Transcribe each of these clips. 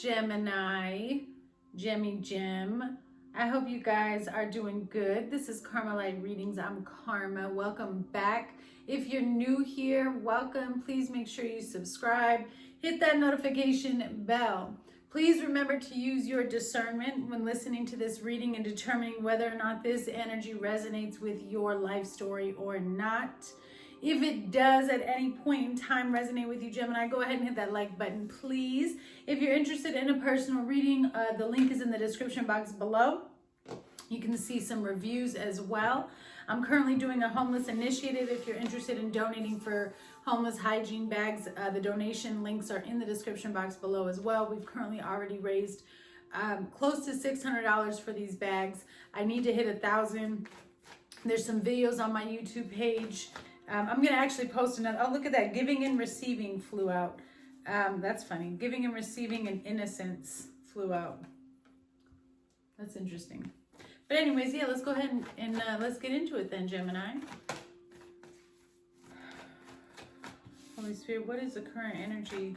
Gemini, Gem. I hope you guys are doing good. This is Karma Light Readings. I'm Karma. Welcome back. If you're new here, welcome. Please make sure you subscribe. Hit that notification bell. Please remember to use your discernment when listening to this reading and determining whether or not this energy resonates with your life story or not. If it does at any point in time resonate with you, Gemini, go ahead and hit that like button, please. If you're interested in a personal reading, the link is in the description box below. You can see some reviews as well. I'm currently doing a homeless initiative. If you're interested in donating for homeless hygiene bags, the donation links are in the description box below as well. We've currently already raised close to $600 for these bags. I need to hit 1,000. There's some videos on my YouTube page. I'm going to actually post another. Oh, look at that. Giving and receiving flew out. That's funny. Giving and receiving and innocence flew out. That's interesting. But anyways, yeah, let's go ahead and let's get into it then, Gemini. Holy Spirit, what is the current energy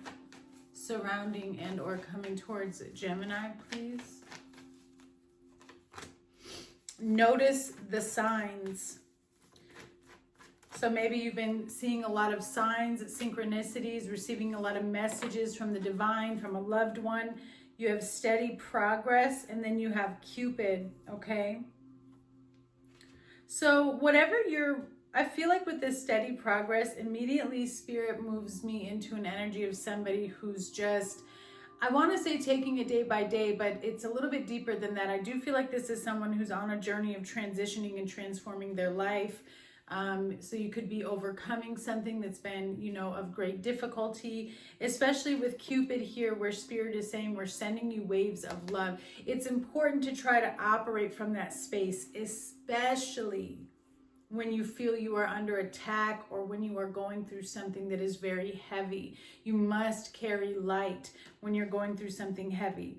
surrounding and or coming towards Gemini, please? Notice the signs. So maybe you've been seeing a lot of signs, synchronicities, receiving a lot of messages from the divine, from a loved one. You have steady progress, and then you have Cupid, okay? So whatever I feel like with this steady progress, immediately Spirit moves me into an energy of somebody who's just, I want to say taking it day by day, but it's a little bit deeper than that. I do feel like this is someone who's on a journey of transitioning and transforming their life. So you could be overcoming something that's been, of great difficulty, especially with Cupid here, where Spirit is saying we're sending you waves of love. It's important to try to operate from that space, especially when you feel you are under attack or when you are going through something that is very heavy. You must carry light when you're going through something heavy.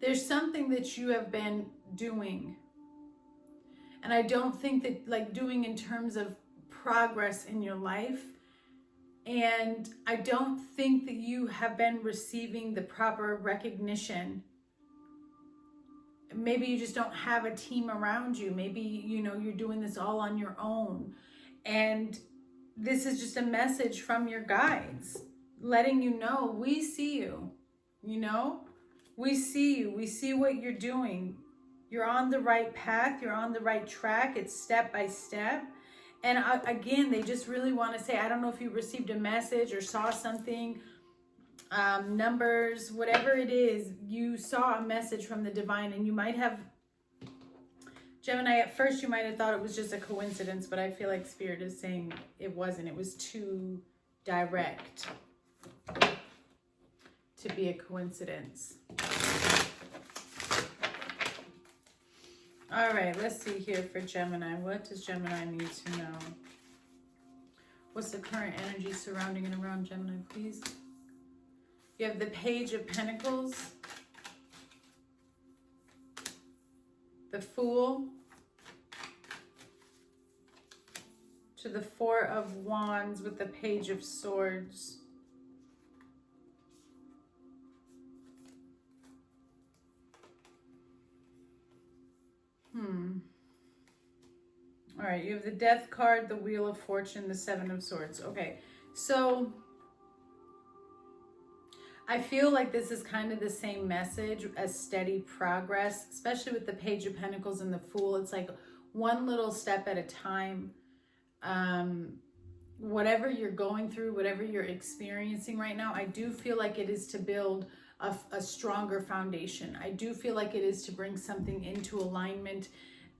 There's something that you have been doing. And I don't think that doing in terms of progress in your life. And I don't think that you have been receiving the proper recognition. Maybe you just don't have a team around you. Maybe, you're doing this all on your own. And this is just a message from your guides, letting you know, we see you, We see you. We see what you're doing. You're on the right path. You're on the right track. It's step by step. And again, they just really want to say, I don't know if you received a message or saw something, numbers, whatever it is, you saw a message from the divine, and you might have, Gemini, at first you might have thought it was just a coincidence, but I feel like Spirit is saying it wasn't. It was too direct to be a coincidence. All right, let's see here for Gemini. What does Gemini need to know? What's the current energy surrounding and around Gemini, please? You have the Page of Pentacles, the Fool, to the Four of Wands with the Page of Swords. All right, you have the Death card, the Wheel of Fortune, the Seven of Swords. Okay, so I feel like this is kind of the same message as steady progress, especially with the Page of Pentacles and the Fool. It's like one little step at a time. Whatever you're going through, whatever you're experiencing right now, I do feel like it is to build a stronger foundation. I do feel like it is to bring something into alignment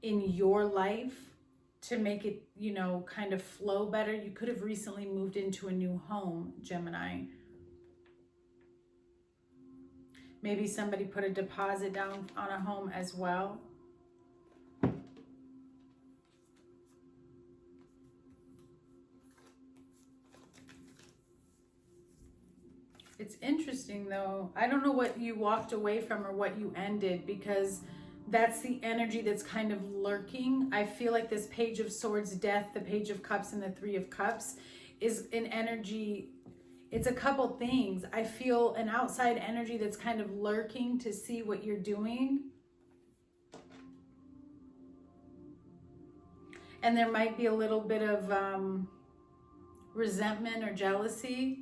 in your life to make it, kind of flow better. You could have recently moved into a new home, Gemini. Maybe somebody put a deposit down on a home as well. It's interesting though. I don't know what you walked away from or what you ended, because that's the energy that's kind of lurking. I feel like this Page of Swords, Death, the Page of Cups, and the Three of Cups is an energy. It's a couple things. I feel an outside energy that's kind of lurking to see what you're doing. And there might be a little bit of resentment or jealousy.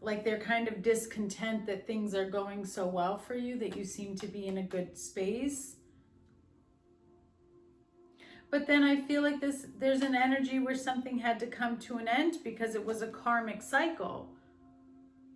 Like they're kind of discontent that things are going so well for you, that you seem to be in a good space. But then I feel like there's an energy where something had to come to an end because it was a karmic cycle.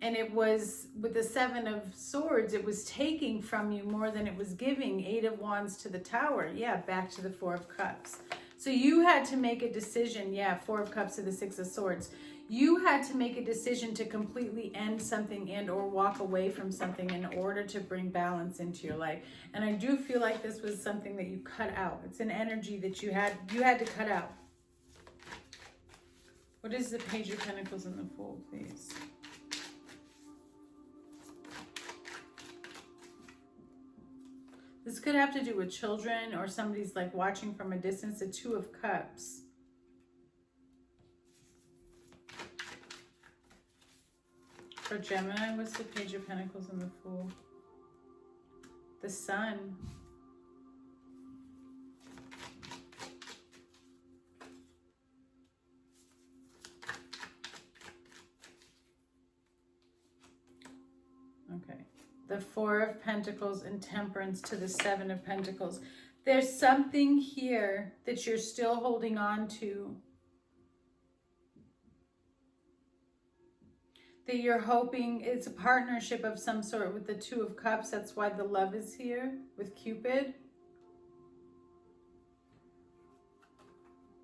And it was, with the 7 of Swords, it was taking from you more than it was giving. 8 of Wands to the Tower. Yeah, back to the 4 of Cups. So you had to make a decision. Yeah, 4 of Cups to the 6 of Swords. You had to make a decision to completely end something and or walk away from something in order to bring balance into your life. And I do feel like this was something that you cut out. It's an energy that you had to cut out. What is the Page of Pentacles in the Fool, please? This could have to do with children, or somebody's like watching from a distance. The 2 of Cups. For Gemini, what's the Page of Pentacles and the Fool? The Sun. Okay. The 4 of Pentacles and Temperance to the 7 of Pentacles. There's something here that you're still holding on to, that you're hoping it's a partnership of some sort with the 2 of Cups. That's why the Love is here with Cupid.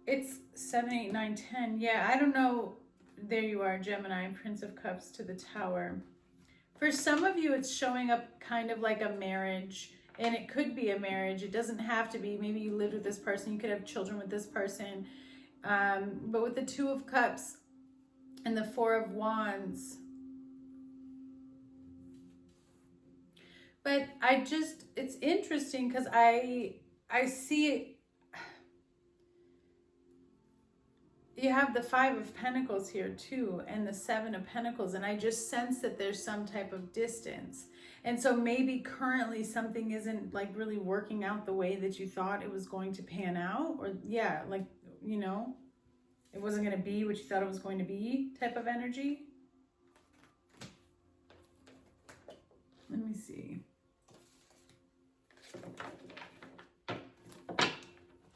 It's 7, 8, 9, 10. Yeah, I don't know. There you are, Gemini, Prince of Cups to the Tower. For some of you, it's showing up kind of like a marriage, and it could be a marriage. It doesn't have to be. Maybe you lived with this person. You could have children with this person. But with the 2 of Cups and the 4 of Wands. But it's interesting because I see it. You have the 5 of Pentacles here too, and the 7 of Pentacles, and I just sense that there's some type of distance. And so maybe currently something isn't like really working out the way that you thought it was going to pan out, or yeah, like, you know, it wasn't going to be what you thought it was going to be type of energy. Let me see.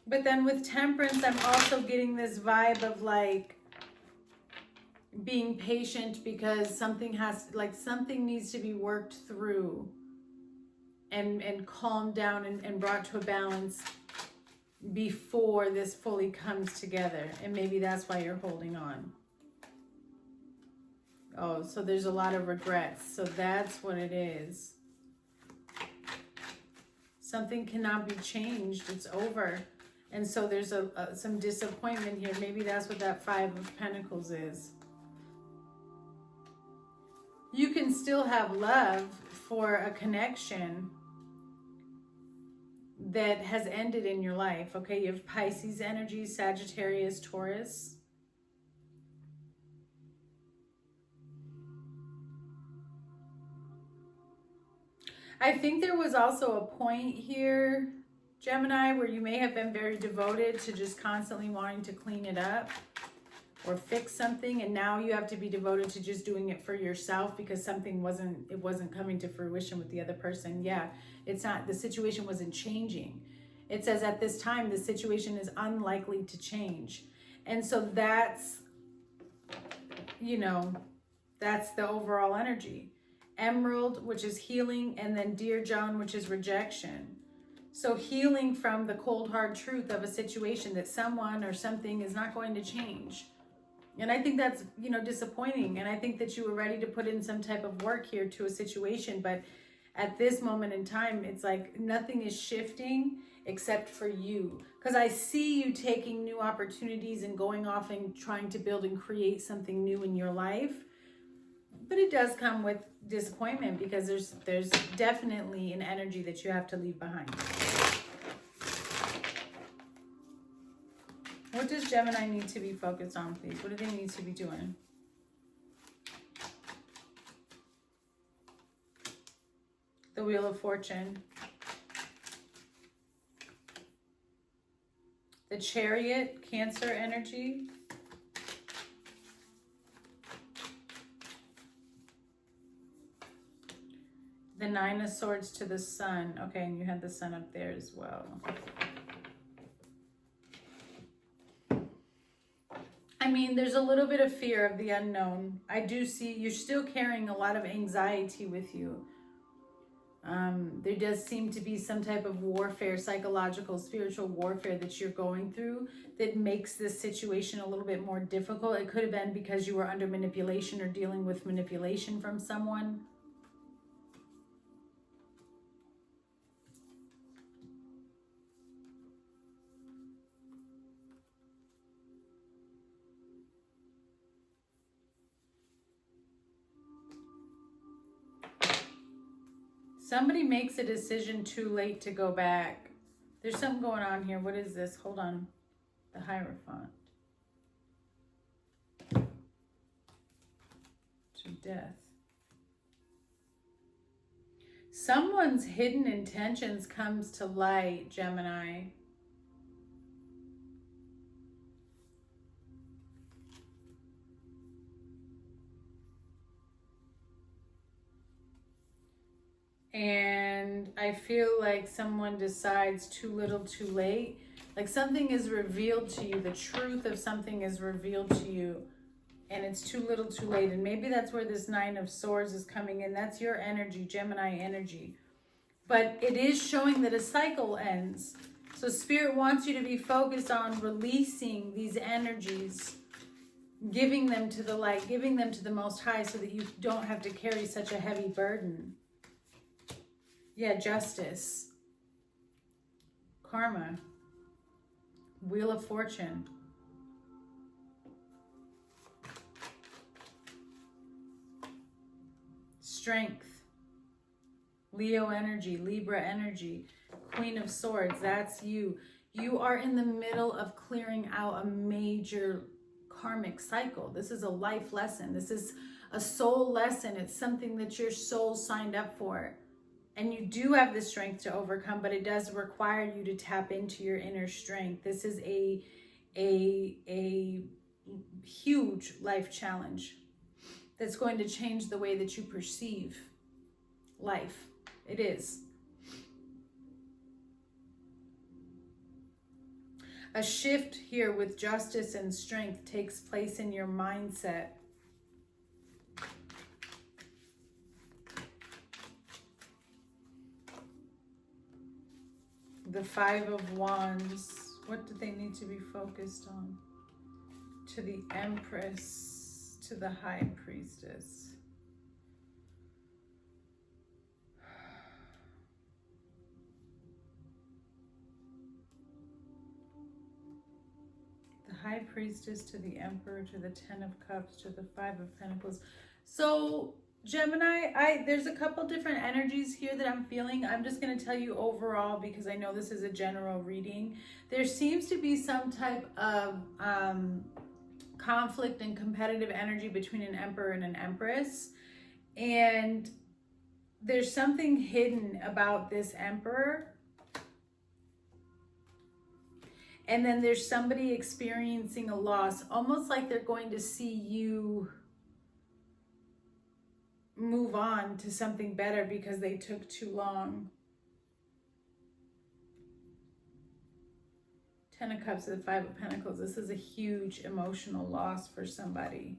But then with Temperance, I'm also getting this vibe of like being patient, because something needs to be worked through and calmed down and brought to a balance before this fully comes together. And maybe that's why you're holding on. Oh, so there's a lot of regrets. So that's what it is. Something cannot be changed. It's over. And so there's some disappointment here. Maybe that's what that 5 of Pentacles is. You can still have love for a connection that has ended in your life. Okay, you have Pisces energy, Sagittarius, Taurus. I think there was also a point here, Gemini, where you may have been very devoted to just constantly wanting to clean it up or fix something, and now you have to be devoted to just doing it for yourself because something wasn't coming to fruition with the other person. Yeah, it's not, the situation wasn't changing. It says at this time the situation is unlikely to change. And so that's, you know, that's the overall energy. Emerald, which is healing, and then Dear John, which is rejection. So healing from the cold, hard truth of a situation that someone or something is not going to change. And I think that's, you know, disappointing. And I think that you were ready to put in some type of work here to a situation. But at this moment in time, it's like nothing is shifting except for you. Because I see you taking new opportunities and going off and trying to build and create something new in your life. But it does come with disappointment because there's definitely an energy that you have to leave behind. What does Gemini need to be focused on, please? What do they need to be doing? The Wheel of Fortune. The Chariot, Cancer energy. The Nine of Swords to the Sun. Okay, and you had the Sun up there as well. I mean, there's a little bit of fear of the unknown. I do see you're still carrying a lot of anxiety with you. There does seem to be some type of warfare, psychological, spiritual warfare that you're going through that makes this situation a little bit more difficult. It could have been because you were under manipulation or dealing with manipulation from someone. Somebody makes a decision too late to go back. There's something going on here. What is this? Hold on. The Hierophant. To death. Someone's hidden intentions comes to light, Gemini. And I feel like someone decides too little too late. Like something is revealed to you. The truth of something is revealed to you. And it's too little too late. And maybe that's where this Nine of Swords is coming in. That's your energy, Gemini energy. But it is showing that a cycle ends. So Spirit wants you to be focused on releasing these energies. Giving them to the light. Giving them to the Most High so that you don't have to carry such a heavy burden. Yeah, Justice, Karma, Wheel of Fortune, Strength, Leo energy, Libra energy, Queen of Swords, that's you. You are in the middle of clearing out a major karmic cycle. This is a life lesson. This is a soul lesson. It's something that your soul signed up for. And you do have the strength to overcome, but it does require you to tap into your inner strength. This is a huge life challenge that's going to change the way that you perceive life. It is. A shift here with justice and strength takes place in your mindset. The Five of Wands, what do they need to be focused on? To the Empress, to the High Priestess. The High Priestess, to the Emperor, to the Ten of Cups, to the Five of Pentacles. So Gemini, there's a couple different energies here that I'm feeling. I'm just going to tell you overall because I know this is a general reading. There seems to be some type of conflict and competitive energy between an Emperor and an Empress. And there's something hidden about this Emperor. And then there's somebody experiencing a loss, almost like they're going to see you move on to something better because they took too long. Ten of Cups to the Five of Pentacles. This is a huge emotional loss for somebody.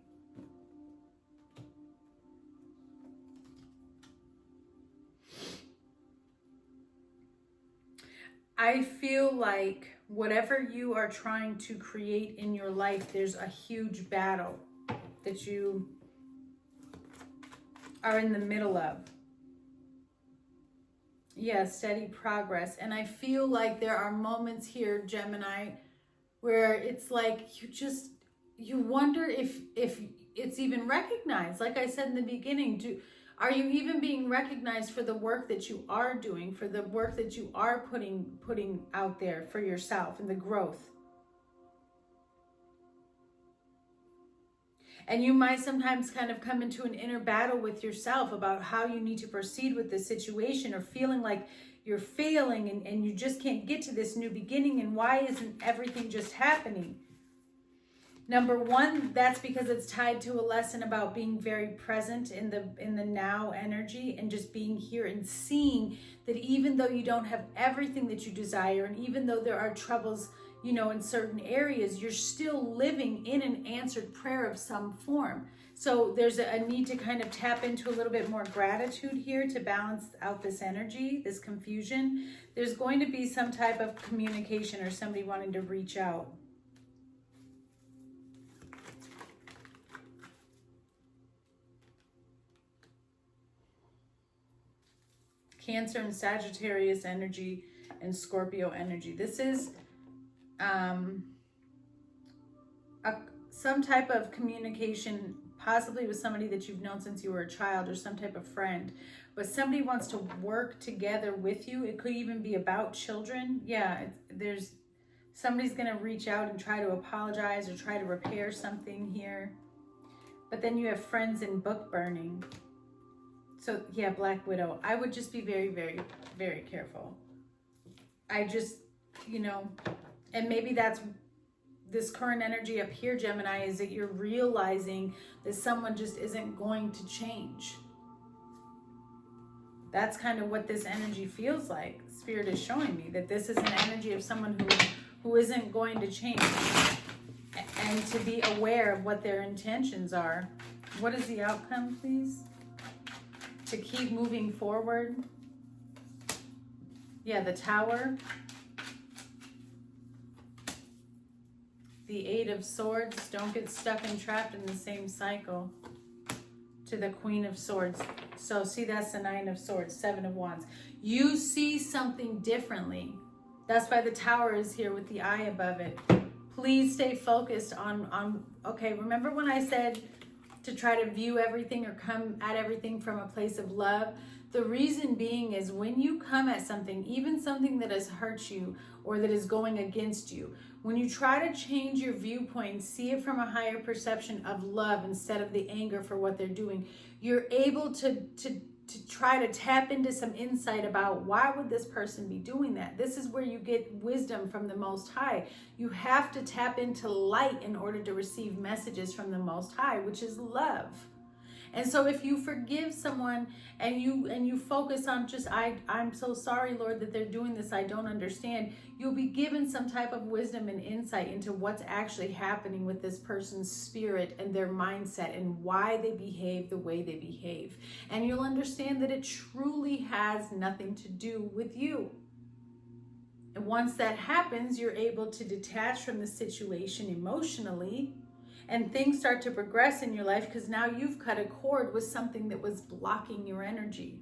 I feel like whatever you are trying to create in your life, there's a huge battle that you are in the middle of. Yeah, steady progress. And I feel like there are moments here, Gemini, where it's like you wonder if it's even recognized. Like I said in the beginning, are you even being recognized for the work that you are doing, for the work that you are putting out there for yourself and the growth? And you might sometimes kind of come into an inner battle with yourself about how you need to proceed with the situation, or feeling like you're failing and you just can't get to this new beginning, and why isn't everything just happening? Number one, that's because it's tied to a lesson about being very present in the now energy, and just being here and seeing that even though you don't have everything that you desire, and even though there are troubles, you know, in certain areas, you're still living in an answered prayer of some form. So there's a need to kind of tap into a little bit more gratitude here to balance out this energy, this confusion. There's going to be some type of communication or somebody wanting to reach out. Cancer and Sagittarius energy and Scorpio energy. This is some type of communication, possibly with somebody that you've known since you were a child, or some type of friend, but somebody wants to work together with you. It could even be about children. Yeah, there's somebody's going to reach out and try to apologize or try to repair something here. But then you have friends in book burning. So yeah, Black Widow. I would just be very, very, very careful. I just, you know, and maybe that's this current energy up here, Gemini, is that you're realizing that someone just isn't going to change. That's kind of what this energy feels like. Spirit is showing me that this is an energy of someone who isn't going to change, and to be aware of what their intentions are. What is the outcome, please? To keep moving forward. Yeah, the Tower. The Eight of Swords. Don't get stuck and trapped in the same cycle. To the Queen of Swords. So see, that's the Nine of Swords, Seven of Wands. You see something differently. That's why the Tower is here with the eye above it. Please stay focused on okay, remember when I said to try to view everything or come at everything from a place of love? The reason being is when you come at something, even something that has hurt you or that is going against you, when you try to change your viewpoint, see it from a higher perception of love instead of the anger for what they're doing, you're able to try to tap into some insight about why would this person be doing that. This is where you get wisdom from the Most High. You have to tap into light in order to receive messages from the Most High, which is love. And so if you forgive someone and you focus on just, I'm so sorry, Lord, that they're doing this, I don't understand, you'll be given some type of wisdom and insight into what's actually happening with this person's spirit and their mindset and why they behave the way they behave. And you'll understand that it truly has nothing to do with you. And once that happens, you're able to detach from the situation emotionally, and things start to progress in your life because now you've cut a cord with something that was blocking your energy.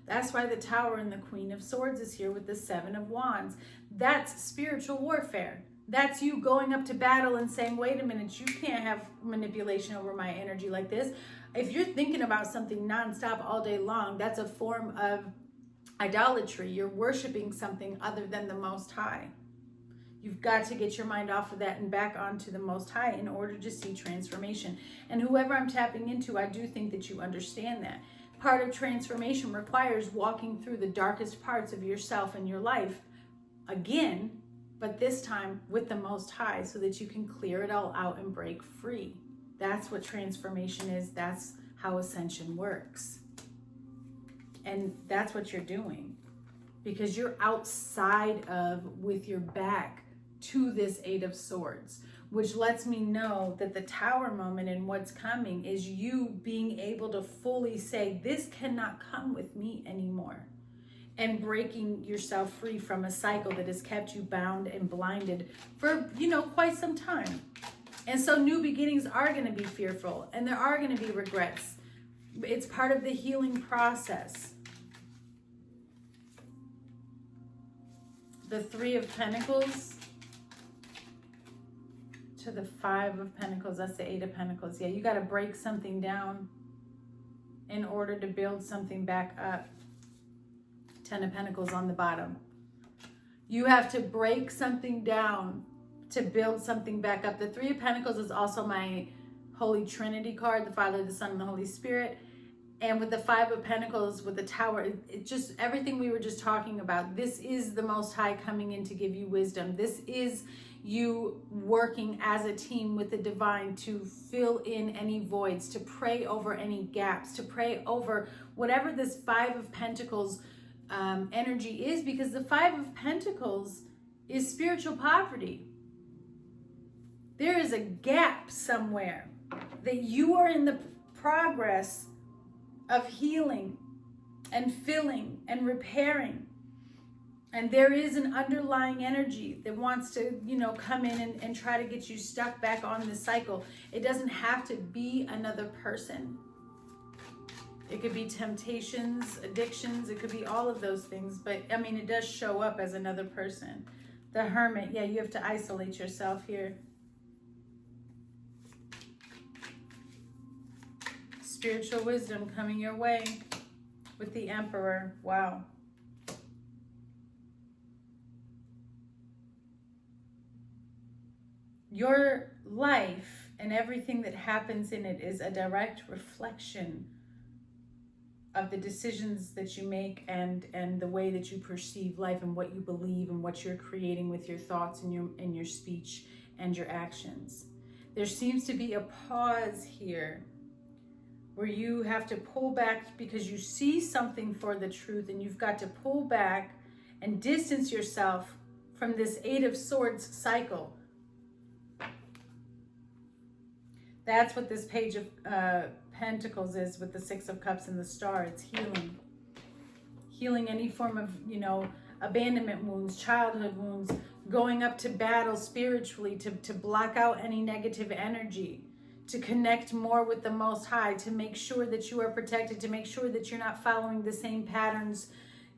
That's why the Tower and the Queen of Swords is here with the Seven of Wands. That's spiritual warfare. That's you going up to battle and saying, wait a minute, you can't have manipulation over my energy like this. If you're thinking about something nonstop all day long, that's a form of idolatry. You're worshiping something other than the Most High. You've got to get your mind off of that and back onto the Most High in order to see transformation. And whoever I'm tapping into, I do think that you understand that. Part of transformation requires walking through the darkest parts of yourself and your life again, but this time with the Most High, so that you can clear it all out and break free. That's what transformation is. That's how Ascension works. And that's what you're doing, because you're outside of, with your back to this Eight of Swords, which lets me know that the Tower moment and what's coming is you being able to fully say, this cannot come with me anymore, and breaking yourself free from a cycle that has kept you bound and blinded for, quite some time. And so new beginnings are going to be fearful, and there are going to be regrets. It's part of the healing process. The Three of Pentacles to the Five of Pentacles. That's the Eight of Pentacles. Yeah, you got to break something down in order to build something back up. Ten of Pentacles on the bottom. You have to break something down to build something back up. The Three of Pentacles is also my Holy Trinity card, the Father, the Son, and the Holy Spirit. And with the Five of Pentacles, with the Tower, it just, everything we were just talking about, this is the Most High coming in to give you wisdom. This is you working as a team with the divine to fill in any voids, to pray over any gaps, to pray over whatever this Five of Pentacles energy is, because the Five of Pentacles is spiritual poverty. There is a gap somewhere that you are in the progress of healing and filling and repairing. And there is an underlying energy that wants to, come in and try to get you stuck back on this cycle. It doesn't have to be another person. It could be temptations, addictions, it could be all of those things. But I mean, it does show up as another person. The Hermit, yeah, you have to isolate yourself here. Spiritual wisdom coming your way with the Emperor. Wow. Your life and everything that happens in it is a direct reflection of the decisions that you make and the way that you perceive life and what you believe and what you're creating with your thoughts and your speech and your actions. There seems to be a pause here where you have to pull back because you see something for the truth, and you've got to pull back and distance yourself from this Eight of Swords cycle. That's what this Page of Pentacles is with the Six of Cups and the Star. It's healing. Healing any form of, abandonment wounds, childhood wounds, going up to battle spiritually to block out any negative energy, to connect more with the Most High, to make sure that you are protected, to make sure that you're not following the same patterns,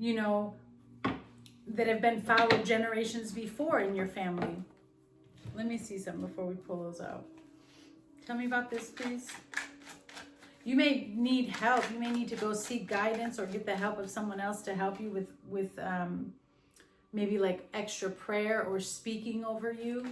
that have been followed generations before in your family. Let me see something before we pull those out. Tell me about this, please. You may need help. You may need to go seek guidance or get the help of someone else to help you with maybe like extra prayer or speaking over you.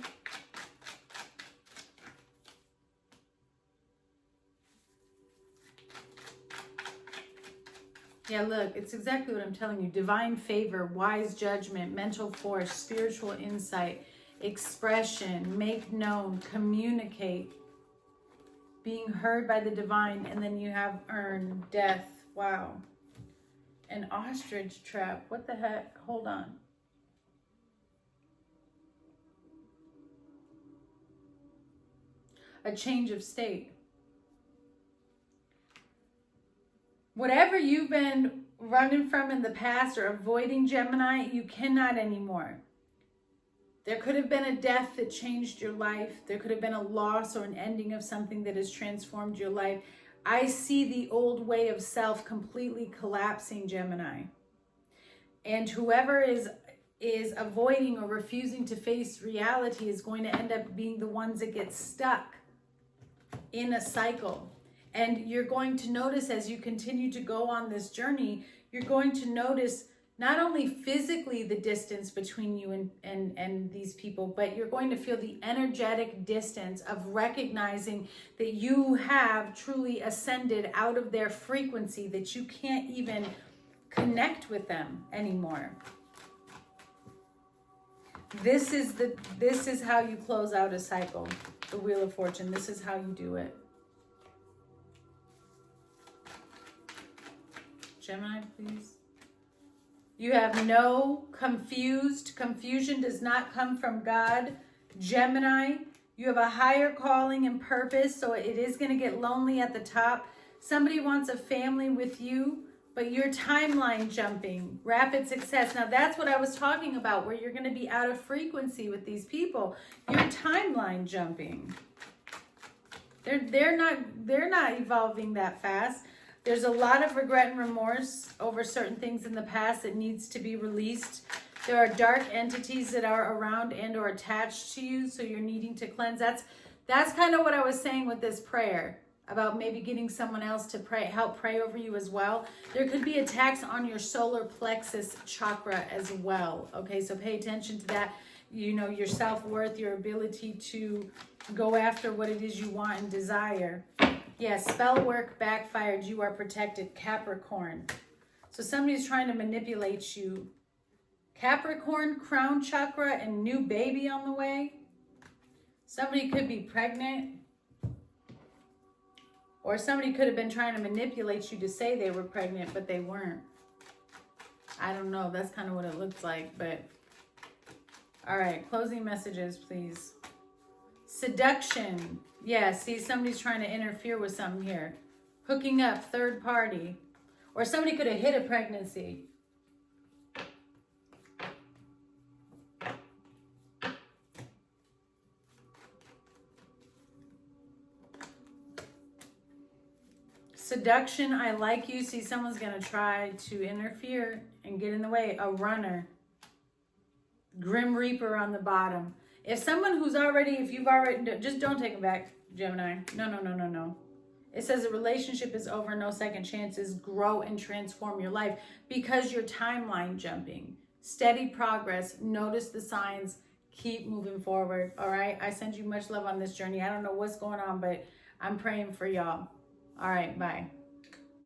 Yeah, look, it's exactly what I'm telling you. Divine favor, wise judgment, mental force, spiritual insight, expression, make known, communicate, being heard by the divine, and then you have earn, death. Wow. An ostrich trap. What the heck? Hold on. A change of state. Whatever you've been running from in the past or avoiding, Gemini, you cannot anymore. There could have been a death that changed your life. There could have been a loss or an ending of something that has transformed your life. I see the old way of self completely collapsing, Gemini. And whoever is avoiding or refusing to face reality is going to end up being the ones that get stuck in a cycle. And you're going to notice as you continue to go on this journey, you're going to notice not only physically the distance between you and these people, but you're going to feel the energetic distance of recognizing that you have truly ascended out of their frequency, that you can't even connect with them anymore. This is how you close out a cycle, the Wheel of Fortune. This is how you do it. Gemini, please. You have no confused. Confusion does not come from God. Gemini, you have a higher calling and purpose, so it is going to get lonely at the top. Somebody wants a family with you, but you're timeline jumping. Rapid success. Now that's what I was talking about, where you're going to be out of frequency with these people. You're timeline jumping. They're not evolving that fast. There's a lot of regret and remorse over certain things in the past that needs to be released. There are dark entities that are around and or attached to you, so you're needing to cleanse. That's kind of what I was saying with this prayer, about maybe getting someone else to help pray over you as well. There could be attacks on your solar plexus chakra as well. Okay, so pay attention to that. you know, your self-worth, your ability to go after what it is you want and desire. Yes, spell work backfired. You are protected, Capricorn. So somebody's trying to manipulate you. Capricorn, crown chakra, and new baby on the way. Somebody could be pregnant. Or somebody could have been trying to manipulate you to say they were pregnant, but they weren't. I don't know. That's kind of what it looks like, but... All right, closing messages, please. Seduction. Yeah, see, somebody's trying to interfere with something here. Hooking up, third party. Or somebody could have hid a pregnancy. Seduction, I like you. See, someone's going to try to interfere and get in the way. A runner. Grim Reaper on the bottom. If someone who's already, if you've already, just don't take it back, Gemini. No. It says a relationship is over, no second chances. Grow and transform your life because you're timeline jumping. Steady progress. Notice the signs. Keep moving forward. All right. I send you much love on this journey. I don't know what's going on, but I'm praying for y'all. All right. Bye.